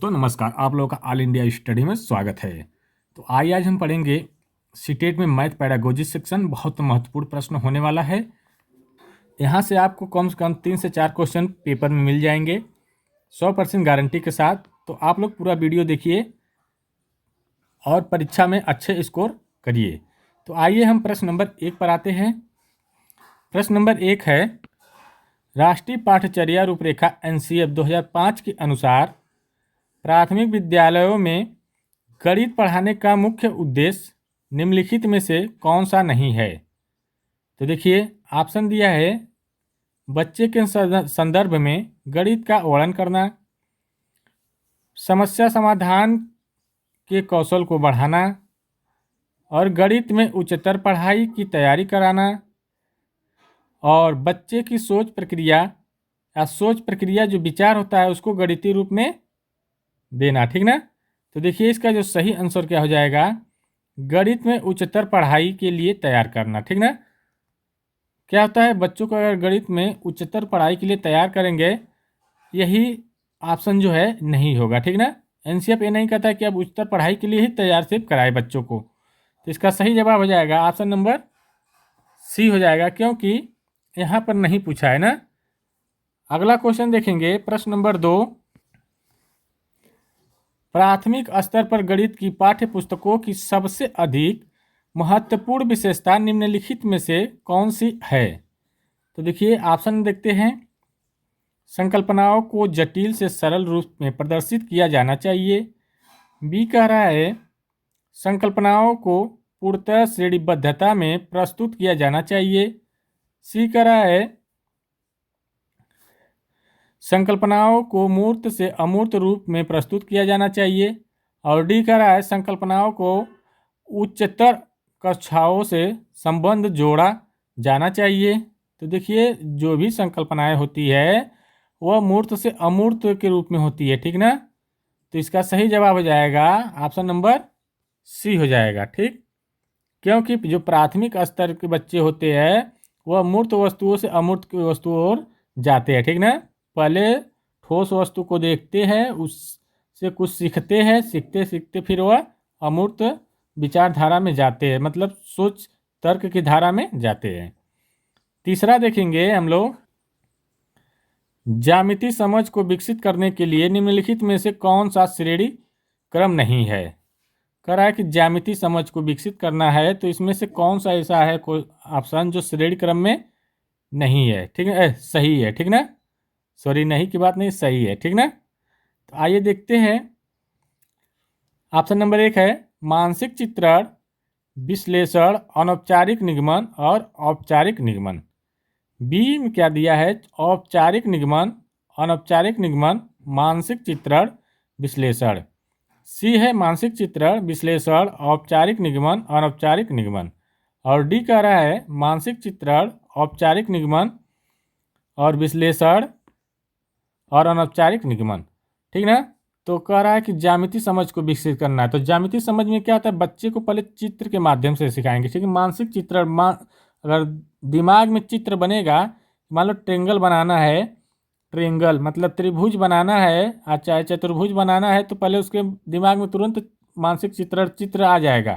तो नमस्कार, आप लोगों का ऑल इंडिया स्टडी में स्वागत है। तो आइए आज हम पढ़ेंगे सीटेट में मैथ पेडागोजी सेक्शन। बहुत महत्वपूर्ण प्रश्न होने वाला है। यहाँ से आपको कम से कम 3 से 4 क्वेश्चन पेपर में मिल जाएंगे 100% गारंटी के साथ। तो आप लोग पूरा वीडियो देखिए और परीक्षा में अच्छे स्कोर करिए। तो आइए हम प्रश्न नंबर 1 पर आते हैं। प्रश्न नंबर 1 है, राष्ट्रीय पाठ्यचर्या रूपरेखा NCF 2005 के अनुसार प्राथमिक विद्यालयों में गणित पढ़ाने का मुख्य उद्देश्य निम्नलिखित में से कौन सा नहीं है। तो देखिए ऑप्शन दिया है, बच्चे के संदर्भ में गणित का वर्णन करना, समस्या समाधान के कौशल को बढ़ाना और गणित में उच्चतर पढ़ाई की तैयारी कराना, और बच्चे की सोच प्रक्रिया या सोच प्रक्रिया जो विचार होता है उसको गणितीय रूप में देना। ठीक ना। तो देखिए इसका जो सही आंसर क्या हो जाएगा, गणित में उच्चतर पढ़ाई के लिए तैयार करना। ठीक ना। क्या होता है, बच्चों को अगर गणित में उच्चतर पढ़ाई के लिए तैयार करेंगे, यही ऑप्शन जो है नहीं होगा। ठीक ना। एनसीएफ ये नहीं कहता कि अब उच्चतर पढ़ाई के लिए ही तैयार सिर्फ कराए बच्चों को। तो इसका सही जवाब हो जाएगा ऑप्शन नंबर सी हो जाएगा, क्योंकि यहाँ पर नहीं पूछा है ना। अगला क्वेश्चन देखेंगे, प्रश्न नंबर 2, प्राथमिक स्तर पर गणित की पाठ्य पुस्तकों की सबसे अधिक महत्वपूर्ण विशेषता निम्नलिखित में से कौन सी है। तो देखिए ऑप्शन देखते हैं, संकल्पनाओं को जटिल से सरल रूप में प्रदर्शित किया जाना चाहिए। बी कह रहा है, संकल्पनाओं को पूर्णतः श्रेणीबद्धता में प्रस्तुत किया जाना चाहिए। सी कह रहा है, संकल्पनाओं को मूर्त से अमूर्त रूप में प्रस्तुत किया जाना चाहिए। और डी कह रहा है, संकल्पनाओं को उच्चतर कक्षाओं से संबंध जोड़ा जाना चाहिए। तो देखिए जो भी संकल्पनाएं होती है वह मूर्त से अमूर्त के रूप में होती है। ठीक ना। तो इसका सही जवाब हो जाएगा ऑप्शन नंबर सी हो जाएगा। ठीक, क्योंकि जो प्राथमिक स्तर के बच्चे होते हैं वह मूर्त वस्तुओं से अमूर्त वस्तुओं और जाते हैं। ठीक ना। पहले ठोस वस्तु को देखते हैं, उससे कुछ सीखते हैं, सीखते सीखते फिर वह अमूर्त विचारधारा में जाते हैं, मतलब सोच तर्क की धारा में जाते हैं। तीसरा देखेंगे हम लोग, ज्यामिति समझ को विकसित करने के लिए निम्नलिखित में से कौन सा श्रेणी क्रम नहीं है। कह रहा है कि ज्यामिति समझ को विकसित करना है, तो इसमें से कौन सा ऐसा है कोई ऑप्शन जो श्रेणी क्रम में नहीं है। ठीक है, सही है। ठीक ना, सॉरी नहीं की बात नहीं, सही है। ठीक ना। तो आइए देखते हैं, ऑप्शन नंबर 1 है, मानसिक चित्रण, विश्लेषण, अनौपचारिक निगमन और औपचारिक निगमन। बी में क्या दिया है, औपचारिक निगमन, अनौपचारिक निगमन, मानसिक चित्रण, विश्लेषण। सी है मानसिक चित्रण, विश्लेषण, औपचारिक निगमन, अनौपचारिक निगमन। और डी कह रहा है मानसिक चित्रण, औपचारिक निगमन और विश्लेषण और अनौपचारिक निगमन। ठीक ना। तो कह रहा है कि ज्यामिति समझ को विकसित करना है। तो ज्यामिति समझ में क्या होता है, बच्चे को पहले चित्र के माध्यम से सिखाएंगे। ठीक है, मानसिक चित्रण, अगर दिमाग में चित्र बनेगा, मान लो ट्रेंगल बनाना है, ट्रेंगल मतलब त्रिभुज बनाना है, चाहे चतुर्भुज बनाना है, तो पहले उसके दिमाग में तुरंत मानसिक चित्र आ जाएगा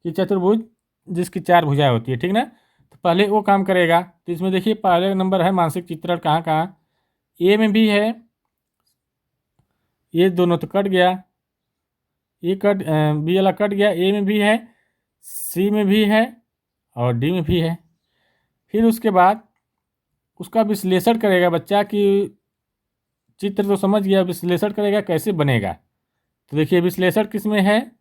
कि चतुर्भुज जिसकी 4 भुजाएं होती है। ठीक ना। तो पहले वो काम करेगा। तो इसमें देखिए पहले नंबर है मानसिक चित्रण, कहाँ कहाँ, ए में भी है, ये दोनों तो कट गया, ये कट बी वाला कट गया, ए में भी है, सी में भी है और डी में भी है। फिर उसके बाद उसका विश्लेषण करेगा बच्चा कि चित्र तो समझ गया, विश्लेषण करेगा कैसे बनेगा। तो देखिए विश्लेषण किस में है,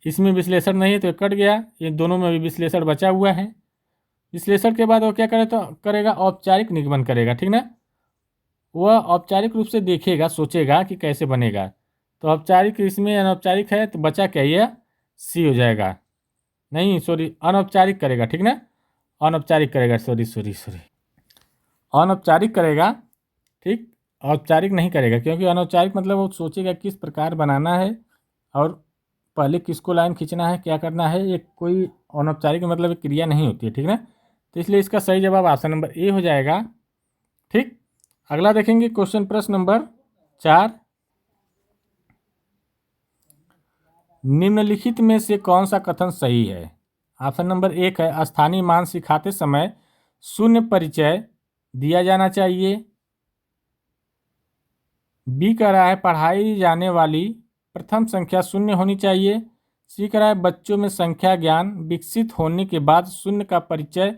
इसमें विश्लेषण नहीं है तो कट गया, ये दोनों में भी विश्लेषण बचा हुआ है। विश्लेषण के बाद वो क्या करे, तो करेगा औपचारिक निगमन करेगा। ठीक ना। वह औपचारिक रूप से देखेगा, सोचेगा कि कैसे बनेगा। तो औपचारिक इसमें अनौपचारिक है, तो बचा क्या, ये सी हो जाएगा। नहीं सॉरी, अनौपचारिक करेगा। ठीक ना, अनौपचारिक करेगा, सॉरी सॉरी सॉरी, अनौपचारिक करेगा। ठीक, औपचारिक नहीं करेगा, क्योंकि अनौपचारिक मतलब वो सोचेगा किस प्रकार बनाना है और पहले किसको लाइन खींचना है, क्या करना है। ये कोई अनौपचारिक मतलब एक क्रिया नहीं होती है। ठीक ना। तो इसलिए इसका सही जवाब ऑप्शन नंबर ए हो जाएगा। ठीक, अगला देखेंगे क्वेश्चन प्रश्न नंबर 4। निम्नलिखित में से कौन सा कथन सही है? ऑप्शन नंबर 1 है स्थानीय मान सिखाते समय शून्य परिचय दिया जाना चाहिए। बी कह रहा है पढ़ाई जाने वाली प्रथम संख्या शून्य होनी चाहिए। सी कह रहा है बच्चों में संख्या ज्ञान विकसित होने के बाद शून्य का परिचय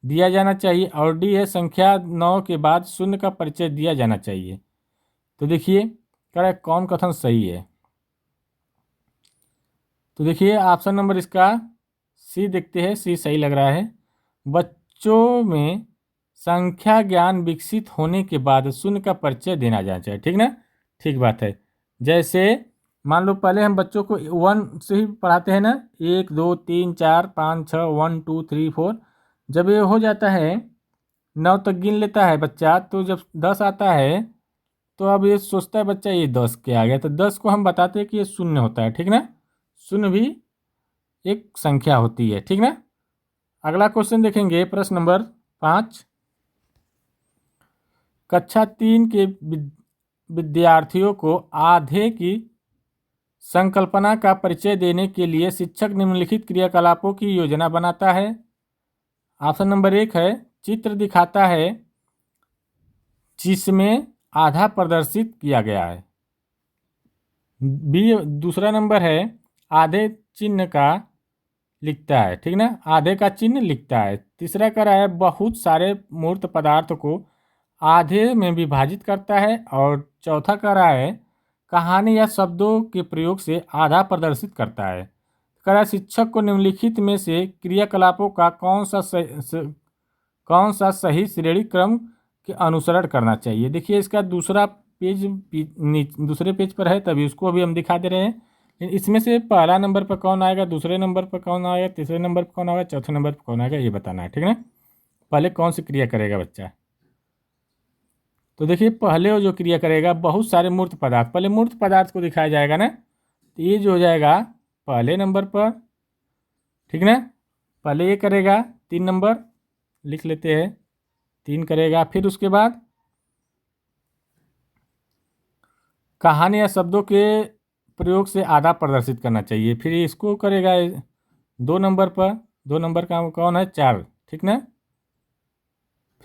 दिया जाना चाहिए। और डी है संख्या 9 के बाद शून्य का परिचय दिया जाना चाहिए। तो देखिए कह रहा है कौन कथन सही है। तो देखिए ऑप्शन नंबर इसका सी देखते हैं, सी सही लग रहा है। बच्चों में संख्या ज्ञान विकसित होने के बाद शून्य का परिचय देना जाना चाहिए। ठीक ना, ठीक बात है। जैसे मान लो पहले हम बच्चों को 1 से ही पढ़ाते हैं ना, 1 2 3 4 5 6 1 2 3 4। जब ये हो जाता है 9 तक गिन लेता है बच्चा, तो जब 10 आता है तो अब ये सोचता है बच्चा ये 10 के आ गया, तो 10 को हम बताते हैं कि ये शून्य होता है। ठीक ना, शून्य भी एक संख्या होती है। ठीक ना। अगला क्वेश्चन देखेंगे, प्रश्न नंबर 5। कक्षा 3 के विद्यार्थियों को आधे की संकल्पना का परिचय देने के लिए शिक्षक निम्नलिखित क्रियाकलापों की योजना बनाता है। ऑप्शन नंबर 1 है चित्र दिखाता है जिसमें आधा प्रदर्शित किया गया है। बी दूसरा नंबर है आधे चिन्ह का लिखता है। ठीक ना, आधे का चिन्ह लिखता है। तीसरा कह रहा है बहुत सारे मूर्त पदार्थ को आधे में विभाजित करता है। और चौथा कह रहा है कहानी या शब्दों के प्रयोग से आधा प्रदर्शित करता है। कह रहा है शिक्षक को निम्नलिखित में से क्रियाकलापों का कौन सा सही श्रेणी क्रम के अनुसरण करना चाहिए। देखिए इसका दूसरा पेज दूसरे पेज पर है, तभी उसको अभी हम दिखा दे रहे हैं। इसमें से पहला नंबर पर कौन आएगा, दूसरे नंबर पर कौन आएगा, तीसरे नंबर पर कौन आएगा, चौथे नंबर पर कौन आएगा, ये बताना है। ठीक है ना, पहले कौन सी क्रिया करेगा बच्चा। तो देखिए पहले वो जो क्रिया करेगा बहुत सारे मूर्त पदार्थ, पहले मूर्त पदार्थ को दिखाया जाएगा ना, तो ये जो हो जाएगा पहले नंबर पर। ठीक ना, पहले ये करेगा 3 नंबर लिख लेते हैं, 3 करेगा। फिर उसके बाद कहानी या शब्दों के प्रयोग से आधा प्रदर्शित करना चाहिए। फिर इसको करेगा 2 नंबर पर, 2 नंबर का कौन है 4। ठीक ना,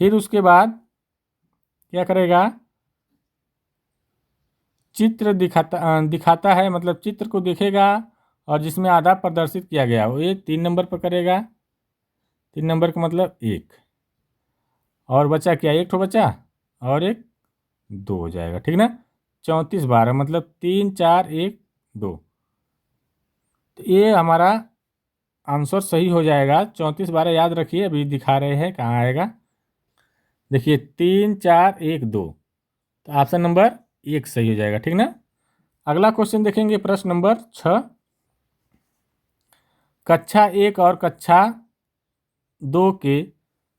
फिर उसके बाद क्या करेगा चित्र दिखाता है, मतलब चित्र को देखेगा और जिसमें आधा प्रदर्शित किया गया वो ये 3 नंबर पर करेगा। 3 नंबर का मतलब 1 और बचा क्या, 1 ठो बचा और 1 2 हो जाएगा। ठीक ना, 34 12 मतलब 3 4 1 2। तो ये हमारा आंसर सही हो जाएगा। 34 12 याद रखिए, अभी दिखा रहे हैं कहाँ आएगा। देखिए 3 4 1 2, तो ऑप्शन नंबर 1 सही हो जाएगा। ठीक ना। अगला क्वेश्चन देखेंगे, प्रश्न नंबर 6। कक्षा 1 और कक्षा 2 के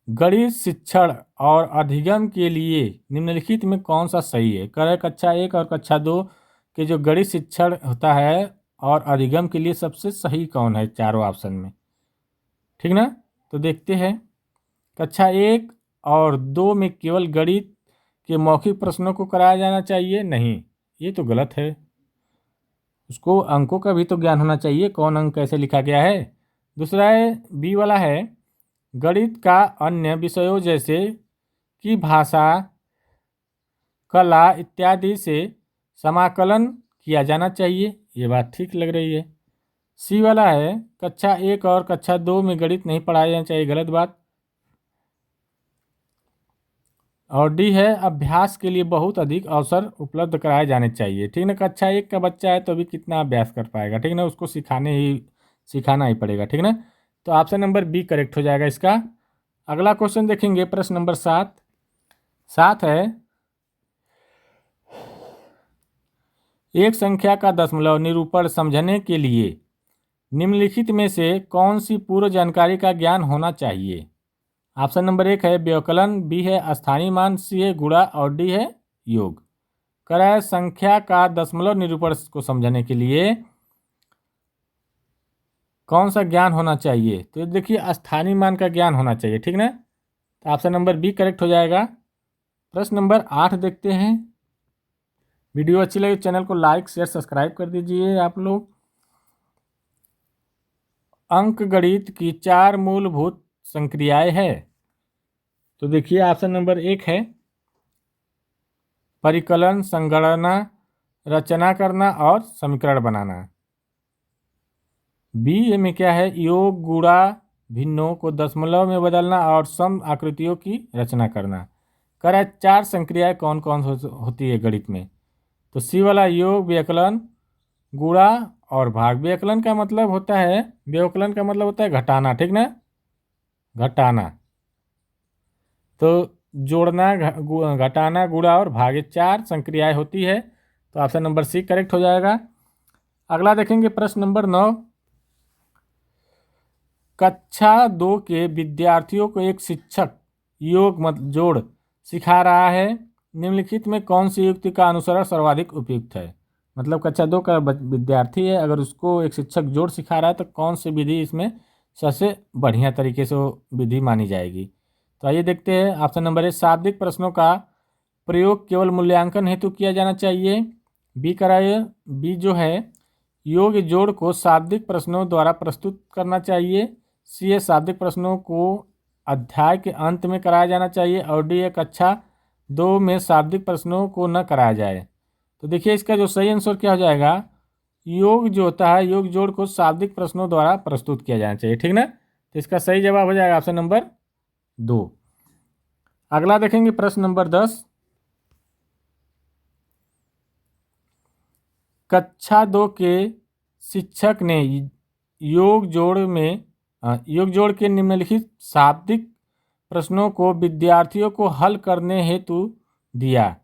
गणित शिक्षण और अधिगम के लिए निम्नलिखित में कौन सा सही है। कह रहे कक्षा 1 और कक्षा 2 के जो गणित शिक्षण होता है और अधिगम के लिए सबसे सही कौन है चारों ऑप्शन में। ठीक ना, तो देखते हैं। कक्षा 1 और 2 में केवल गणित के मौखिक प्रश्नों को कराया जाना चाहिए, नहीं ये तो गलत है। उसको अंकों का भी तो ज्ञान होना चाहिए, कौन अंक कैसे लिखा गया है। दूसरा है बी वाला है गणित का अन्य विषयों जैसे कि भाषा कला इत्यादि से समाकलन किया जाना चाहिए, ये बात ठीक लग रही है। सी वाला है कक्षा 1 और कक्षा 2 में गणित नहीं पढ़ाया जाना चाहिए, गलत बात। और डी है अभ्यास के लिए बहुत अधिक अवसर उपलब्ध कराए जाने चाहिए। ठीक ना, कक्षा 1 का बच्चा है तो अभी कितना अभ्यास कर पाएगा। ठीक ना, उसको सिखाना ही पड़ेगा। ठीक ना, तो ऑप्शन नंबर बी करेक्ट हो जाएगा इसका। अगला क्वेश्चन देखेंगे, प्रश्न नंबर 7 है एक संख्या का दशमलव निरूपण समझने के लिए निम्नलिखित में से कौन सी पूर्व जानकारी का ज्ञान होना चाहिए। ऑप्शन नंबर 1 है व्यवकलन, बी है स्थानीय मान, सी है गुणा और डी है योग। कह रहा है संख्या का दशमलव निरूपण को समझने के लिए कौन सा ज्ञान होना चाहिए, तो देखिए स्थानीय मान का ज्ञान होना चाहिए। ठीक ना, तो ऑप्शन नंबर बी करेक्ट हो जाएगा। प्रश्न नंबर 8 देखते हैं। वीडियो अच्छी लगी चैनल को लाइक शेयर सब्सक्राइब कर दीजिए आप लोग। अंकगणित की 4 मूलभूत संक्रियाएं हैं? तो देखिए ऑप्शन नंबर 1 है परिकलन, संगणना, रचना करना और समीकरण बनाना। बी में क्या है, योग, गुणा, भिन्नों को दशमलव में बदलना और सम आकृतियों की रचना करना। कह रहा है 4 संक्रियाएं कौन कौन होती है गणित में। तो सी वाला योग, व्यवकलन, गुणा और भाग। व्यवकलन का मतलब होता है घटाना, ठीक ना, घटाना। तो जोड़ना, घटाना, गुणा और भाग, ये 4 संक्रियाएं होती है। तो ऑप्शन नंबर सी करेक्ट हो जाएगा। अगला देखेंगे प्रश्न नंबर 9। कक्षा 2 के विद्यार्थियों को एक शिक्षक योग मत जोड़ सिखा रहा है, निम्नलिखित में कौन सी युक्ति का अनुसरण सर्वाधिक उपयुक्त है। मतलब कक्षा 2 का विद्यार्थी है, अगर उसको एक शिक्षक जोड़ सिखा रहा है तो कौन सी विधि इसमें सबसे बढ़िया तरीके से वो विधि मानी जाएगी। तो आइए देखते हैं। ऑप्शन नंबर ए, शाब्दिक प्रश्नों का प्रयोग केवल मूल्यांकन हेतु किया जाना चाहिए। बी कराइए, बी जो है योग जोड़ को शाब्दिक प्रश्नों द्वारा प्रस्तुत करना चाहिए। सी ए, शाब्दिक प्रश्नों को अध्याय के अंत में कराया जाना चाहिए। और डी ए, कक्षा 2 में शाब्दिक प्रश्नों को न कराया जाए। तो देखिए इसका जो सही आंसर क्या हो जाएगा, योग जो होता है योग जोड़ को शाब्दिक प्रश्नों द्वारा प्रस्तुत किया जाना चाहिए, ठीक ना। तो इसका सही जवाब हो जाएगा ऑप्शन नंबर 2। अगला देखेंगे प्रश्न नंबर 10। कक्षा 2 के शिक्षक ने योग जोड़ के निम्नलिखित शाब्दिक प्रश्नों को विद्यार्थियों को हल करने हेतु दिया।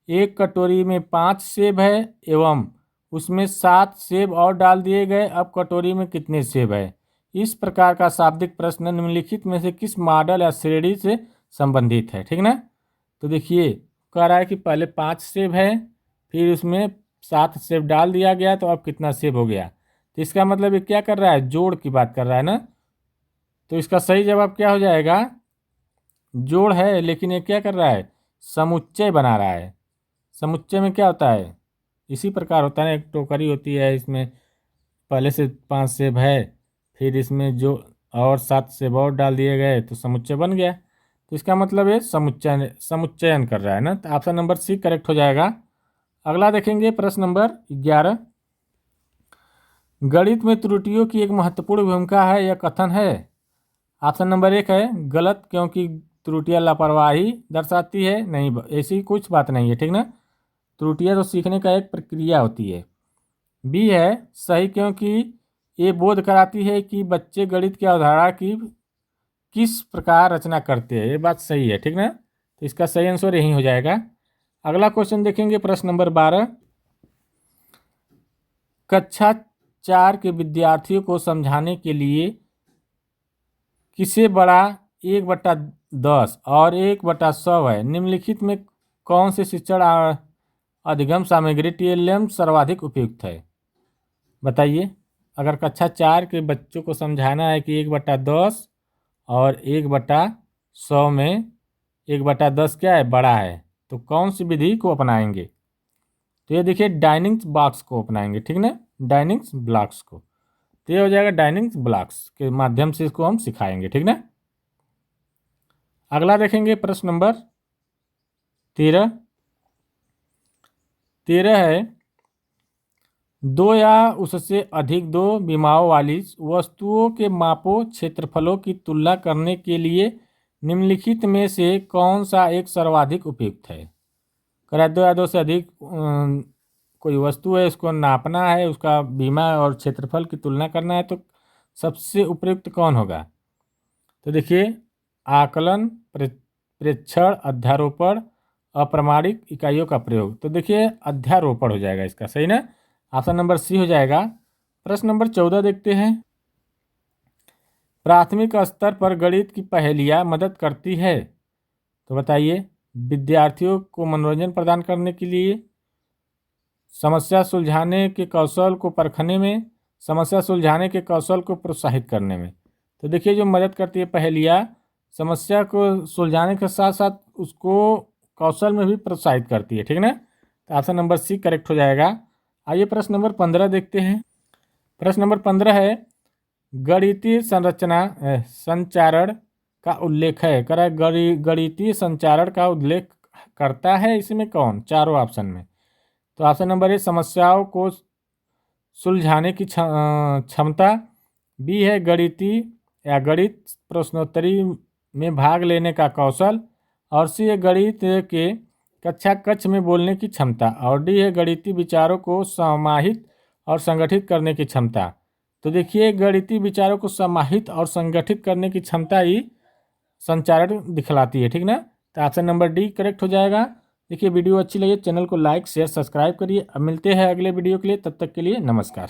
एक कटोरी में 5 सेब है एवं उसमें 7 सेब और डाल दिए गए। अब कटोरी में कितने सेब है। इस प्रकार का शाब्दिक प्रश्न निम्नलिखित में से किस मॉडल या श्रेणी से संबंधित है, ठीक ना। तो देखिए कह रहा है कि पहले 5 सेब है, फिर उसमें 7 सेब डाल दिया गया, तो अब कितना सेब हो गया। तो इसका मतलब ये क्या कर रहा है, जोड़ की बात कर रहा है ना। तो इसका सही जवाब क्या हो जाएगा, जोड़ है, लेकिन ये क्या कर रहा है, समुच्चय बना रहा है। समुच्चय में क्या होता है, इसी प्रकार होता है, एक टोकरी होती है, इसमें पहले से 5 सेब है, फिर इसमें जो और 7 सेब और डाल दिए गए तो समुच्चय बन गया। तो इसका मतलब ये समुच्चयन कर रहा है ना। तो ऑप्शन नंबर सी करेक्ट हो जाएगा। अगला देखेंगे प्रश्न नंबर 11। गणित में त्रुटियों की एक महत्वपूर्ण भूमिका है, यह कथन है। ऑप्शन नंबर 1 है गलत, क्योंकि त्रुटियां लापरवाही दर्शाती है। नहीं, ऐसी कुछ बात नहीं है, ठीक ना। त्रुटियां तो सीखने का एक प्रक्रिया होती है। बी है सही, क्योंकि ये बोध कराती है कि बच्चे गणित की अवधारणा की किस प्रकार रचना करते हैं। ये बात सही है, ठीक ना। तो इसका सही आंसर यही हो जाएगा। अगला क्वेश्चन देखेंगे प्रश्न नंबर 12। कक्षा 4 के विद्यार्थियों को समझाने के लिए किसे बड़ा 1/10 और 1/100 है, निम्नलिखित में कौन से शिक्षण अधिगम सामग्री TLM सर्वाधिक उपयुक्त है। बताइए, अगर कक्षा 4 के बच्चों को समझाना है कि 1/10 और 1/100 में 1/10 क्या है, बड़ा है, तो कौन सी विधि को अपनाएंगे। तो ये देखिए डाइनिंग बॉक्स को अपनाएंगे, ठीक ना, डाइनिंग ब्लॉक्स को। तो ये हो जाएगा डाइनिंग ब्लॉक्स के माध्यम से इसको हम सिखाएंगे, ठीक ना। अगला देखेंगे प्रश्न नंबर 13 है 2 या उससे अधिक 2 विमाओं वाली वस्तुओं के मापों क्षेत्रफलों की तुलना करने के लिए निम्नलिखित में से कौन सा एक सर्वाधिक उपयुक्त है। कह 2 या 2 से अधिक कोई वस्तु है, उसको नापना है, उसका विमा और क्षेत्रफल की तुलना करना है, तो सबसे उपयुक्त कौन होगा। तो देखिए आकलन, प्रेक्षण, अध्यारोपण, अप्रमाणिक इकाइयों का प्रयोग। तो देखिए अध्यारोपण हो जाएगा इसका, सही ना। ऑप्शन नंबर सी हो जाएगा। प्रश्न नंबर 14 देखते हैं। प्राथमिक स्तर पर गणित की पहेलियाँ मदद करती है। तो बताइए, विद्यार्थियों को मनोरंजन प्रदान करने के लिए, समस्या सुलझाने के कौशल को परखने में, समस्या सुलझाने के कौशल को प्रोत्साहित करने में। तो देखिए जो मदद करती है पहेलियाँ, समस्या को सुलझाने के साथ साथ उसको कौशल में भी प्रोत्साहित करती है, ठीक ना। तो ऑप्शन नंबर सी करेक्ट हो जाएगा। आइए प्रश्न नंबर 15 देखते हैं। प्रश्न नंबर 15 है गणितीय संचारण का उल्लेख है। करा गणितीय संचारण का उल्लेख करता है इसमें कौन? चारों ऑप्शन में। तो ऑप्शन नंबर ए समस्याओं को सुलझाने की क्षमता, बी है गणितीय या गणित प्रश्नोत्तरी में भाग लेने का कौशल, और सी है गणित के कक्षा कक्ष में बोलने की क्षमता, और डी है गणितीय विचारों को समाहित और संगठित करने की क्षमता। तो देखिए गणितीय विचारों को समाहित और संगठित करने की क्षमता ही संचारण दिखलाती है, ठीक ना। तो ऑप्शन नंबर डी करेक्ट हो जाएगा। देखिए वीडियो अच्छी लगी चैनल को लाइक शेयर सब्सक्राइब करिए। अब मिलते हैं अगले वीडियो के लिए, तब तक के लिए नमस्कार।